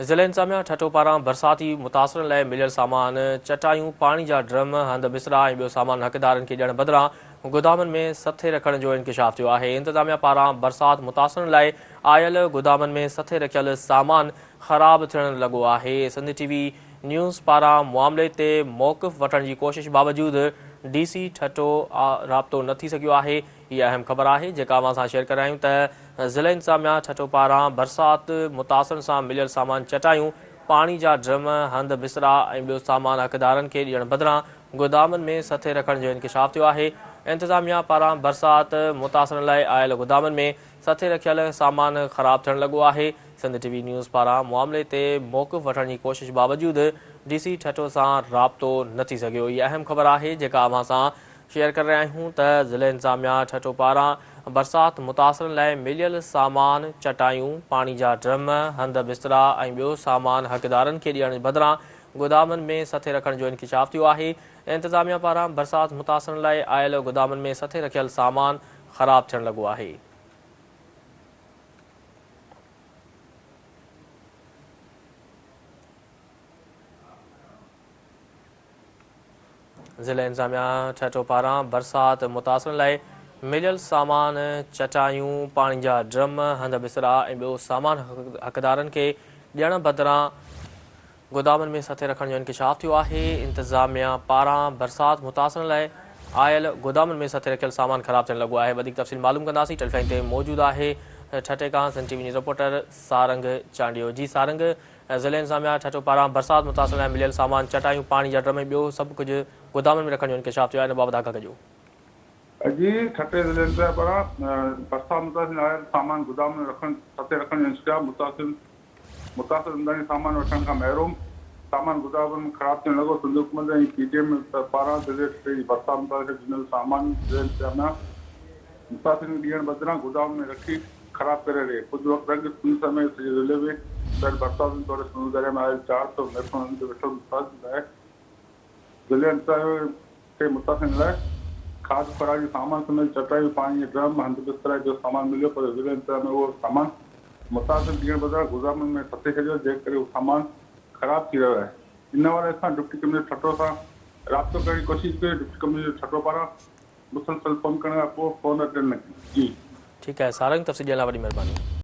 ज़िले इंतज़ामिया ठठो पारां बरसाती मुतासिरनि लाइ मिलियल सामान चटायूं पाणी जा ड्रम हंध बिसरा ऐं ॿियो सामान हक़दारनि खे ॾियण बदिरां गोदामनि में सथे रखण जो इंकशाफ थियो आहे। इंतज़ामिया पारां बरसाति मुतासिरनि लाइ आयल गोदामनि में सथे रखियल सामान ख़राब थियण लॻो आहे। सिंध टीवी न्यूज़ पारां मामले ते मौक़िफ़ वठण जी कोशिश बावजूदि DC ठठो राब्तो न थी सघियो आहे। इहा अहम ख़बर आहे जेका अवां सां शेयर करायूं त ज़िले इंतज़ामिया ठठो पारां बरसाति मुतासिरनि सां मिलियल सामान चटायूं पाणी जा ड्रम हंध बिसरा ऐं ॿियो सामान हक़दारनि खे ॾियण बदिरां गोदामनि में सथे रखण जो इंकशाफ थियो आहे। इंतज़ामिया पारां बरसाति मुतासिरनि लाइ आयल गोदामनि में सथे रखियल सामान ख़राब थियण लॻो आहे। सिंध टीवी न्यूज़ पारां मामले ते मौक़िफ़ वठण जी कोशिश बावजूदि DC ठठो सां राब्तो न थी सघियो। इहा अहम ख़बर आहे जेका अवां सां शेयर करे रहिया आहियूं त ज़िले इंतज़ामिया ठठो पारां बरसाति मुतासिरनि लाइ मिलियल सामान चटायूं पाणी जा ड्रम हंध बिस्तरा ऐं ॿियो सामान हक़दारनि खे ॾियण बदिरां गोदामनि में सथे रखण जो इंकशाफ थियो आहे। इंतज़ामिया पारां बरसाति मुतासिरनि लाइ आयल गोदामनि में सथे रखियल सामान ख़राब थियण लॻो आहे। ज़िले इंतज़ामिया ठठो पारां बरसाति मुतासिरनि लाइ मिलियल सामान चटायूं पाणी जा ड्रम हंध बिसरा ऐं ॿियो सामान हक़दारनि खे ॾियण बदिरां गोदामनि में सथे रखण जो इंकशाफ थियो आहे। इंतज़ामिया पारां बरसाति मुतासिरनि लाइ आयल गोदामनि में सथे रखियल सामान ख़राब थियण लॻो आहे। वधीक तफ़सील मालूम कंदासीं। टेलीफोन ते मौजूदु आहे ठठे खां Sindh TV news reporter Sarang Chandio. जी सारंग, ज़िले इंतज़ामिया ठठो पारां बरसाति मुतासिरनि लाइ मिलियल सामान चटायूं पाणी जा ड्रम ॿियो सभु कुझु गोदामनि में रखण जो इंकशाफ थियो आहे। इन बाबति आगाह कजो। जी ठठे ज़िले इंतज़ामिया पारां बरसाति मुतासिर आयल सामान गोदाम में सथे रखण जो इंकशाफ मुतासिर ईंदड़ सामान वठण खां महिरूम सामान गोदामनि में ख़राब थियण लॻो। सिंध हुकूमत ऐं PTM पारां ज़िले जी बरसाति मुतासिर ॾिनल सामान ज़िले इंतज़ामिया मुतासिर ॾियण बदिरां गोदाम में रखी ख़राब करे रहे। कुछ वक्त अॻु सिंध समेत सॼे ज़िले में बरसाति जे तौर सिंध दरिया में आयल 400 महफ़ूज़नि ते वेठल मुतासिर लाइ ज़िले इंतज़ामिया खे मुतासिर लाइ खाद खुराक सामान समेत चटाई पाणी जे ड्रम हंध बिस्तरा जो सामान मिलियो, पर ज़िले इंतज़ामिया उहो सामान मुतासिर ॾियण बदिरां गोदामनि में सथे छॾियो, जंहिं करे उहो सामान ख़राब थी रहियो आहे। इन वारे असां डिप्टी कमिश्नर ठठो सां राब्तो करण जी कोशिशि कई। डिप्टी कमिश्नर ठठो पारां मुसलसल फ़ोन करण खां पोइ फ़ोन अटेंड न कई। जी ठीकु आहे सारंग, तफ़सील ॾियण लाइ वॾी महिरबानी।